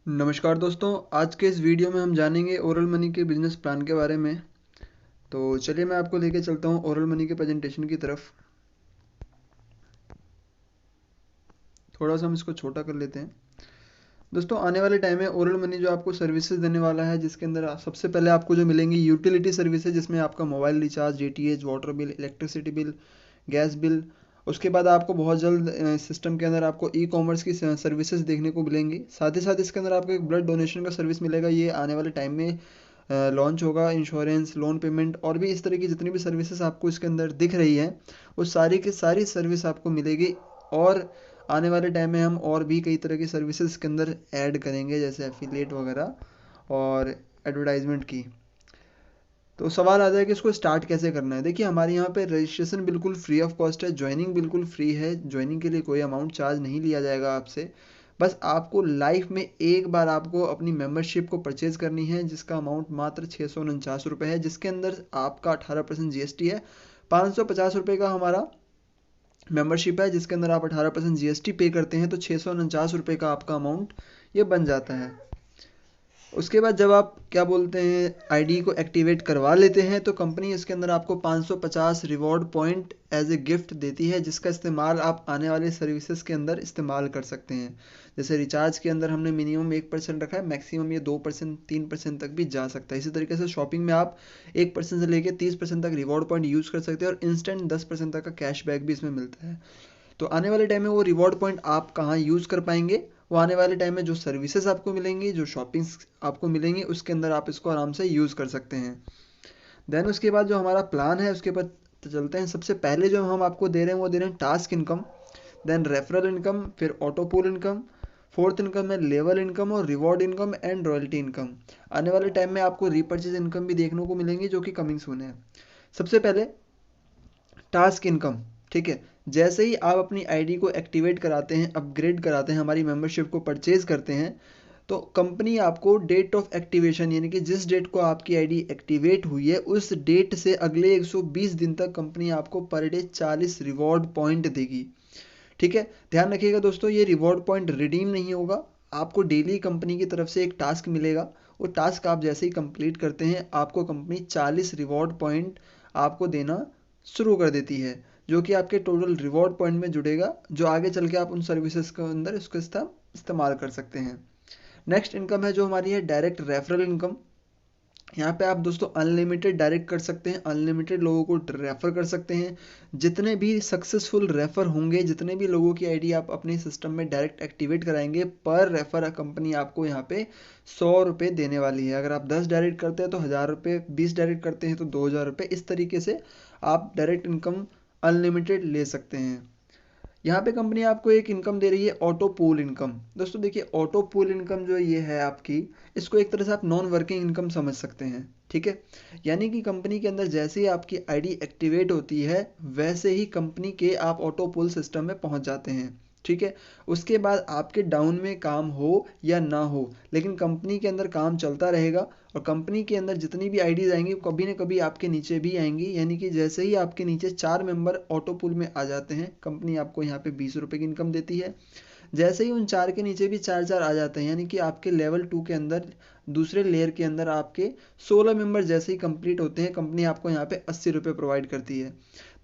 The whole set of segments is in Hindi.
नमस्कार दोस्तों, आज के इस वीडियो में हम जानेंगे ओरल मनी के बिजनेस प्लान के बारे में। तो चलिए मैं आपको लेके चलता हूँ ओरल मनी के प्रेजेंटेशन की तरफ। थोड़ा सा हम इसको छोटा कर लेते हैं। दोस्तों, आने वाले टाइम में ओरल मनी जो आपको सर्विसेज देने वाला है, जिसके अंदर सबसे पहले आपको जो मिलेंगी यूटिलिटी सर्विसेज, जिसमें आपका mobile recharge, DTH, water bill, electricity bill, gas bill. उसके बाद आपको बहुत जल्द सिस्टम के अंदर आपको ई कॉमर्स की सर्विसेज देखने को मिलेंगी। साथ ही साथ इसके अंदर आपको एक ब्लड डोनेशन का सर्विस मिलेगा। ये आने वाले टाइम में लॉन्च होगा। इंश्योरेंस, लोन पेमेंट और भी इस तरह की जितनी भी सर्विसेज आपको इसके अंदर दिख रही हैं, वो सारी की सारी सर्विस आपको मिलेगी। और आने वाले टाइम में हम और भी कई तरह की सर्विसेज के अंदर ऐड करेंगे, जैसे एफिलिएट वगैरह और एडवर्टाइजमेंट की। तो सवाल आता है कि इसको स्टार्ट कैसे करना है। देखिए, हमारे यहाँ पे रजिस्ट्रेशन बिल्कुल फ्री ऑफ कॉस्ट है, ज्वाइनिंग बिल्कुल फ्री है। ज्वाइनिंग के लिए कोई अमाउंट चार्ज नहीं लिया जाएगा आपसे। बस आपको लाइफ में एक बार आपको अपनी मेंबरशिप को परचेज करनी है, जिसका अमाउंट मात्र 649 रुपये है, जिसके अंदर आपका 18% जीएसटी है। 550 रुपये का हमारा मेंबरशिप है, जिसके अंदर आप 18% जीएसटी पे करते हैं, तो 649 रुपये का आपका अमाउंट ये बन जाता है। उसके बाद जब आप क्या बोलते हैं आईडी को एक्टिवेट करवा लेते हैं, तो कंपनी इसके अंदर आपको 550 reward point as a gift देती है, जिसका इस्तेमाल आप आने वाले सर्विसेज के अंदर इस्तेमाल कर सकते हैं। जैसे रिचार्ज के अंदर हमने मिनिमम 1% रखा है, मैक्सिमम ये 2% 3% तक भी जा सकता है। इसी तरीके से शॉपिंग में आप 1% से लेकर 30% तक रिवॉर्ड पॉइंट यूज़ कर सकते हैं, और इंस्टेंट 10% तक का कैशबैक भी इसमें मिलता है। तो आने वाले टाइम में वो रिवॉर्ड पॉइंट आप कहाँ यूज़ कर पाएंगे, वो आने वाले टाइम में जो सर्विसेज आपको मिलेंगी, जो शॉपिंग्स आपको मिलेंगी, उसके अंदर आप इसको आराम से यूज़ कर सकते हैं। देन उसके बाद जो हमारा प्लान है उसके बाद चलते हैं। सबसे पहले जो हम आपको दे रहे हैं वो दे रहे हैं task income, then referral income, फिर auto pool income, fourth income है लेवल इनकम और reward income and royalty income. आने वाले टाइम में आपको रीपर्चेज इनकम भी देखने को मिलेंगी, जो कि कमिंग सून है। सबसे पहले टास्क इनकम। ठीक है, जैसे ही आप अपनी आईडी को एक्टिवेट कराते हैं, अपग्रेड कराते हैं, हमारी मेंबरशिप को परचेज करते हैं, तो कंपनी आपको डेट ऑफ एक्टिवेशन, यानी कि जिस डेट को आपकी आईडी एक्टिवेट हुई है, उस डेट से अगले 120 दिन तक कंपनी आपको पर डे 40 रिवॉर्ड पॉइंट देगी। ठीक है, ध्यान रखिएगा दोस्तों, ये रिवॉर्ड पॉइंट रिडीम नहीं होगा। आपको डेली कंपनी की तरफ से एक टास्क मिलेगा। वो टास्क आप जैसे ही कंप्लीट करते हैं, आपको कंपनी 40 रिवॉर्ड पॉइंट आपको देना शुरू कर देती है, जो कि आपके टोटल रिवॉर्ड पॉइंट में जुड़ेगा, जो आगे चल के आप उन सर्विसेज के अंदर इसको इस्तेमाल कर सकते हैं। नेक्स्ट इनकम है जो हमारी है डायरेक्ट रेफरल इनकम। यहाँ पे आप दोस्तों अनलिमिटेड डायरेक्ट कर सकते हैं, अनलिमिटेड लोगों को रेफर कर सकते हैं। जितने भी सक्सेसफुल रेफर होंगे, जितने भी लोगों की आईडी आप अपने सिस्टम में डायरेक्ट एक्टिवेट कराएंगे, पर रेफर कंपनी आपको यहाँ पे 100 रुपये देने वाली है। अगर आप 10 डायरेक्ट करते हैं तो 1000 रुपये, 20 डायरेक्ट करते हैं तो 2000 रुपये। इस तरीके से आप डायरेक्ट इनकम अनलिमिटेड ले सकते हैं। यहाँ पे कंपनी आपको एक इनकम दे रही है ऑटो पूल इनकम। दोस्तों देखिए, ऑटो पूल इनकम जो ये है आपकी, इसको एक तरह से आप नॉन वर्किंग इनकम समझ सकते हैं। ठीक है, यानी कि कंपनी के अंदर जैसे ही आपकी आईडी एक्टिवेट होती है, वैसे ही कंपनी के आप ऑटो पूल सिस्टम में पहुंच जाते हैं। ठीक है, उसके बाद आपके डाउन में काम हो या ना हो, लेकिन कंपनी के अंदर काम चलता रहेगा। और कंपनी के अंदर जितनी भी आईडीज आएंगी, वो कभी ना कभी आपके नीचे भी आएंगी। यानी कि जैसे ही आपके नीचे 4 मेंबर ऑटो पूल में आ जाते हैं, कंपनी आपको यहाँ पे 20 रुपये की इनकम देती है। जैसे ही उन 4 के नीचे भी 4 आ जाते हैं, यानी कि आपके लेवल 2 के अंदर, दूसरे लेयर के अंदर आपके 16 मेंबर जैसे ही कंप्लीट होते हैं, कंपनी आपको यहाँ पे 80 रुपये प्रोवाइड करती है।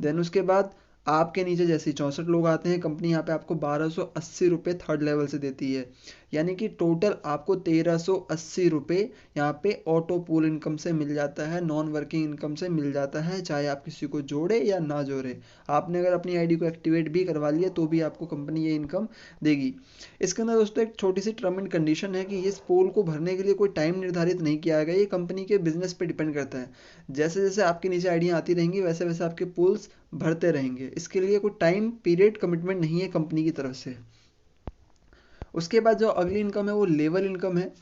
देन उसके बाद आपके नीचे जैसे ही 64 लोग आते हैं, कंपनी यहाँ पे आपको 1280 रुपये थर्ड लेवल से देती है। यानी कि टोटल आपको 1380 रुपये यहाँ पे ऑटो पूल इनकम से मिल जाता है, नॉन वर्किंग इनकम से मिल जाता है, चाहे आप किसी को जोड़े या ना जोड़े। आपने अगर अपनी आईडी को एक्टिवेट भी करवा लिया, तो भी आपको कंपनी ये इनकम देगी। इसके अंदर दोस्तों एक छोटी सी टर्म एंड कंडीशन है कि इस पूल को भरने के लिए कोई टाइम निर्धारित नहीं किया गया। ये कंपनी के बिजनेस पे डिपेंड करता है। जैसे जैसे आपके नीचे आईडियाँ आती रहेंगी, वैसे वैसे आपके पूल्स भरते रहेंगे। इसके लिए कोई टाइम पीरियड कमिटमेंट नहीं है कंपनी की तरफ से। उसके बाद जो अगली इनकम है वो लेवल इनकम है।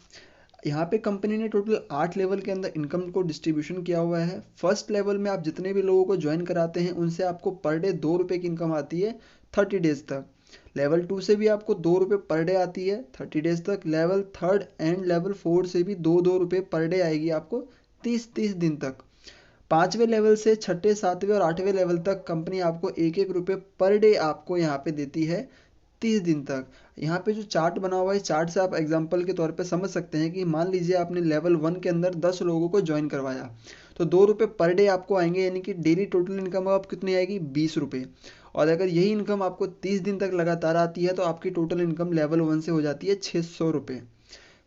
यहाँ पे कंपनी ने टोटल 8 लेवल के अंदर इनकम को डिस्ट्रीब्यूशन किया हुआ है। फर्स्ट लेवल में आप जितने भी लोगों को ज्वाइन कराते हैं, उनसे आपको पर डे 2 रुपये की इनकम आती है 30 डेज तक। लेवल 2 से भी आपको 2 रुपये पर डे आती है 30 डेज तक। लेवल थर्ड एंड लेवल 4 से भी 2-2 रुपये पर डे आएगी आपको 30-30 दिन तक। 5वें लेवल से 6ठे 7वें और 8वें लेवल तक कंपनी आपको 1-1 रुपये पर डे आपको यहाँ पे देती है 30 दिन तक। यहाँ पे जो चार्ट बना हुआ है, चार्ट से आप एग्जांपल के तौर पे समझ सकते हैं कि मान लीजिए आपने लेवल 1 के अंदर 10 लोगों को ज्वाइन करवाया, तो 2 रुपये पर डे आपको आएंगे, यानी कि डेली टोटल इनकम आप कितनी आएगी, 20 रुपये। और अगर यही इनकम आपको 30 दिन तक लगातार आती है तो आपकी टोटल इनकम लेवल 1 से हो जाती है 600 रुपये।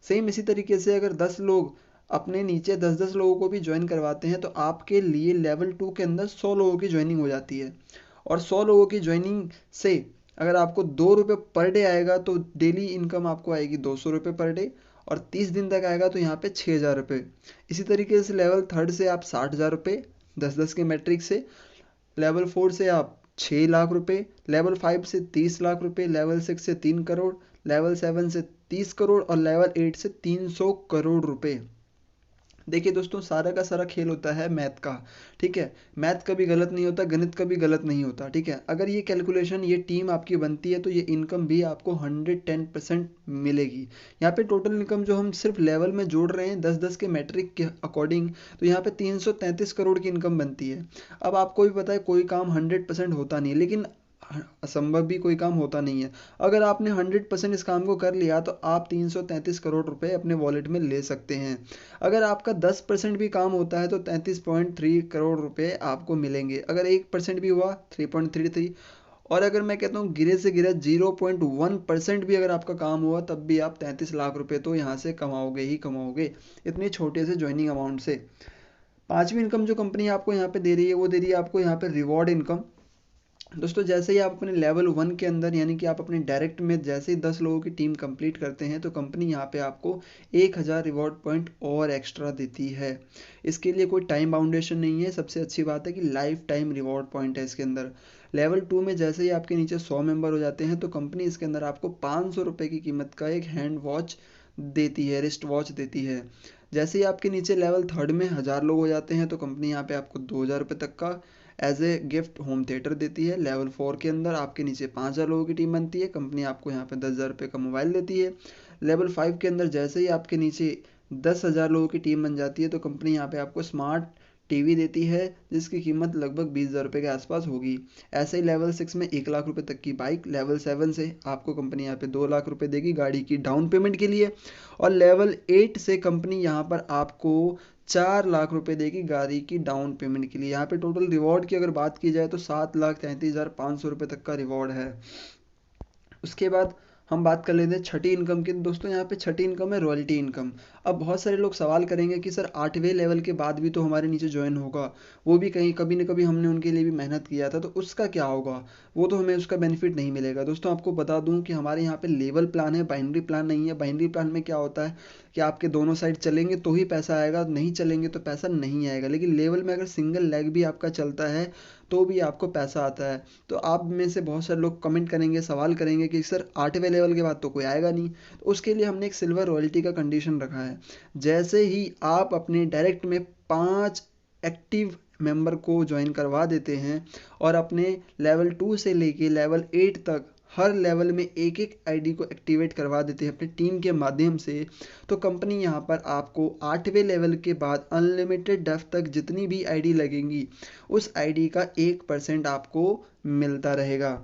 सेम इसी तरीके से अगर 10 लोग अपने नीचे 10-10 लोगों को भी ज्वाइन करवाते हैं तो आपके लिए लेवल 2 के अंदर 100 लोगों की ज्वाइनिंग हो जाती है। और 100 लोगों की ज्वाइनिंग से अगर आपको 2 रुपये पर डे आएगा तो डेली इनकम आपको आएगी 200 रुपये पर डे, और 30 दिन तक आएगा तो यहाँ पे 6,000 रुपये। इसी तरीके से लेवल 3 से आप 60,000 रुपये 10-10 के मैट्रिक से, लेवल 4 से आप 6 लाख रुपए, लेवल 5 से 30 लाख रुपए, लेवल 6 से 3 करोड़, लेवल 7 से 30 करोड़ और लेवल 8 से 300 करोड़ रुपए। देखिए दोस्तों, सारा का सारा खेल होता है मैथ का, ठीक है। मैथ कभी गलत नहीं होता, गणित कभी गलत नहीं होता, ठीक है। अगर ये कैलकुलेशन, ये टीम आपकी बनती है तो ये इनकम भी आपको 110% मिलेगी। यहाँ पे टोटल इनकम जो हम सिर्फ लेवल में जोड़ रहे हैं 10-10 के मैट्रिक के अकॉर्डिंग, तो यहाँ पे 333 करोड़ की इनकम बनती है। अब आपको भी पता है कोई काम 100% होता नहीं है, लेकिन असंभव भी कोई काम होता नहीं है। अगर आपने 100% इस काम को कर लिया तो आप 333 करोड़ रुपए अपने वॉलेट में ले सकते हैं। अगर आपका 10% भी काम होता है तो 33.3 करोड़ रुपए आपको मिलेंगे। अगर 1% भी हुआ 3.33, और अगर मैं कहता हूँ गिरे से गिरा 0.1% भी अगर आपका काम हुआ तब भी आप 33 लाख रुपए तो यहाँ से कमाओगे ही कमाओगे, इतने छोटे से ज्वाइनिंग अमाउंट से। पांचवी इनकम जो कंपनी आपको यहाँ पे दे रही है वो दे रही है आपको यहाँ पे रिवॉर्ड इनकम। दोस्तों, जैसे ही आप अपने लेवल 1 के अंदर, यानी कि आप अपने डायरेक्ट में जैसे ही 10 लोगों की टीम कंप्लीट करते हैं तो कंपनी यहाँ पे आपको 1000 रिवॉर्ड पॉइंट और एक्स्ट्रा देती है। इसके लिए कोई टाइम बाउंडेशन नहीं है। सबसे अच्छी बात है कि लाइफ टाइम रिवॉर्ड पॉइंट है इसके अंदर। लेवल 2 में जैसे ही आपके नीचे 100 मेंबर हो जाते हैं तो कंपनी इसके अंदर आपको 500 रुपये की कीमत का एक हैंड वॉच देती है, रिस्ट वॉच देती है। जैसे ही आपके नीचे लेवल 3 में 1000 लोग हो जाते हैं तो कंपनी यहाँ पे आपको 2000 रुपये तक का as a gift home theatre देती है। लेवल 4 के अंदर आपके नीचे 5000 लोगों की टीम बनती है, कंपनी आपको यहाँ पे 10,000 रुपये का मोबाइल देती है। लेवल 5 के अंदर जैसे ही आपके नीचे 10,000 लोगों की टीम बन जाती है तो कंपनी यहाँ पे आपको स्मार्ट टीवी देती है जिसकी कीमत लगभग 20,000 रुपये के आसपास होगी। ऐसे ही लेवल 6 में 1 लाख रुपये तक की बाइक। लेवल 7 से आपको कंपनी यहाँ पे 2 लाख रुपये देगी गाड़ी की डाउन पेमेंट के लिए। और लेवल 8 से कंपनी यहाँ पर आपको 4 लाख रुपए देगी गाड़ी की डाउन पेमेंट के लिए। यहाँ पे टोटल रिवॉर्ड की अगर बात की जाए तो 7,33,500 रुपये तक का रिवॉर्ड है। उसके बाद हम बात कर लेते हैं छठी इनकम की। दोस्तों, यहाँ पे छठी इनकम है रॉयल्टी इनकम। अब बहुत सारे लोग सवाल करेंगे कि सर 8वें लेवल के बाद भी तो हमारे नीचे ज्वाइन होगा, वो भी कहीं कभी ना कभी हमने उनके लिए भी मेहनत किया था, तो उसका क्या होगा, वो तो हमें उसका बेनिफिट नहीं मिलेगा। दोस्तों, आपको बता दूं कि हमारे यहाँ पे लेवल प्लान है, बाइनरी प्लान नहीं है। बाइनरी प्लान में क्या होता है कि आपके दोनों साइड चलेंगे तो ही पैसा आएगा, नहीं चलेंगे तो पैसा नहीं आएगा। लेकिन लेवल में अगर सिंगल लेग भी आपका चलता है तो भी आपको पैसा आता है। तो आप में से बहुत सारे लोग कमेंट करेंगे, सवाल करेंगे कि सर 8वें लेवल के बाद तो कोई आएगा नहीं, तो उसके लिए हमने एक सिल्वर रॉयल्टी का कंडीशन रखा है। जैसे ही आप अपने डायरेक्ट में 5 एक्टिव मेंबर को ज्वाइन करवा देते हैं और अपने लेवल 2 से लेके लेवल 8 तक हर लेवल में एक एक आईडी को एक्टिवेट करवा देते हैं अपनी टीम के माध्यम से, तो कंपनी यहाँ पर आपको 8वें लेवल के बाद अनलिमिटेड डेफ तक जितनी भी आईडी लगेंगी उस आईडी का 1% आपको मिलता रहेगा।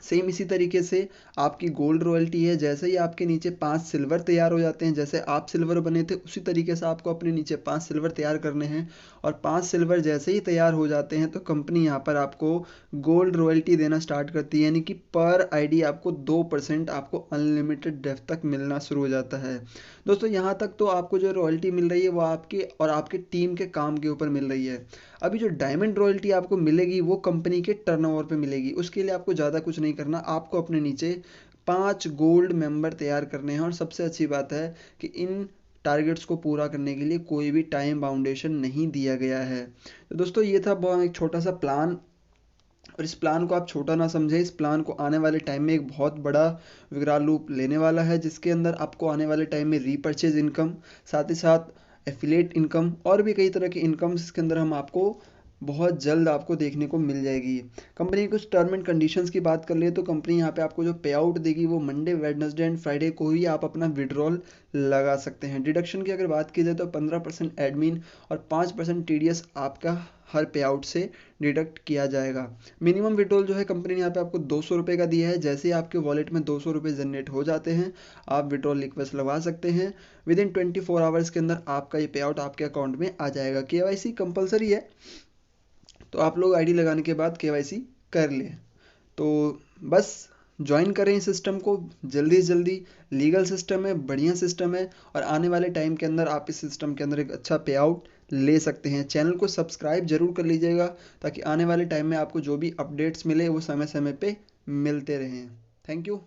सेम इसी तरीके से आपकी गोल्ड रॉयल्टी है। जैसे ही आपके नीचे 5 सिल्वर तैयार हो जाते हैं, जैसे आप सिल्वर बने थे उसी तरीके से आपको अपने नीचे 5 सिल्वर तैयार करने हैं, और 5 सिल्वर जैसे ही तैयार हो जाते हैं तो कंपनी यहाँ पर आपको गोल्ड रॉयल्टी देना स्टार्ट करती है, यानी कि पर आईडी आपको 2% आपको अनलिमिटेड डेफ तक मिलना शुरू हो जाता है। दोस्तों, यहाँ तक तो आपको जो रॉयल्टी मिल रही है वो आपके और आपके टीम के काम के ऊपर मिल रही है। अभी जो डायमंड रॉयल्टी आपको मिलेगी वो कंपनी के टर्नओवर पे मिलेगी। उसके लिए आपको ज़्यादा कुछ नहीं करना, आपको अपने नीचे 5 गोल्ड मेंबर तैयार करने हैं। और सबसे अच्छी बात है कि इन टारगेट्स को पूरा करने के लिए कोई भी टाइम बाउंडेशन नहीं दिया गया है। तो दोस्तों, ये था बहुत एक छोटा सा प्लान, और इस प्लान को आप छोटा ना समझें। इस प्लान को आने वाले टाइम में एक बहुत बड़ा विकराल रूप लेने वाला है, जिसके अंदर आपको आने वाले टाइम में रीपर्चेज इनकम, साथ ही साथ एफिलिएट इनकम और भी कई तरह की इनकम्स इसके अंदर हम आपको बहुत जल्द आपको देखने को मिल जाएगी। कंपनी की कुछ टर्म एंड कंडीशंस की बात कर ले तो कंपनी यहाँ पे आपको जो पे आउट देगी वो मंडे, वेडनेसडे एंड फ्राइडे को ही आप अपना विड्रॉल लगा सकते हैं। डिडक्शन की अगर बात की जाए तो 15% एडमिन और 5% टीडीएस आपका हर पे आउट से डिडक्ट किया जाएगा। मिनिमम विड्रॉल जो है कंपनी ने यहाँ पे आपको 200 रुपये का दिया है। जैसे ही आपके वॉलेट में 200 रुपये जनरेट हो जाते हैं आप विड्रॉल रिक्वेस्ट लगवा सकते हैं। विद इन 24 आवर्स के अंदर आपका ये पे आउट आपके अकाउंट में आ जाएगा। केवाईसी कंपलसरी है, तो आप लोग आईडी लगाने के बाद केवाईसी कर लें। तो बस ज्वाइन करें इस सिस्टम को जल्दी से जल्दी। लीगल सिस्टम है, बढ़िया सिस्टम है और आने वाले टाइम के अंदर आप इस सिस्टम के अंदर एक अच्छा पे आउट ले सकते हैं। चैनल को सब्सक्राइब जरूर कर लीजिएगा ताकि आने वाले टाइम में आपको जो भी अपडेट्स मिले वो समय समय पे मिलते रहें। Thank you.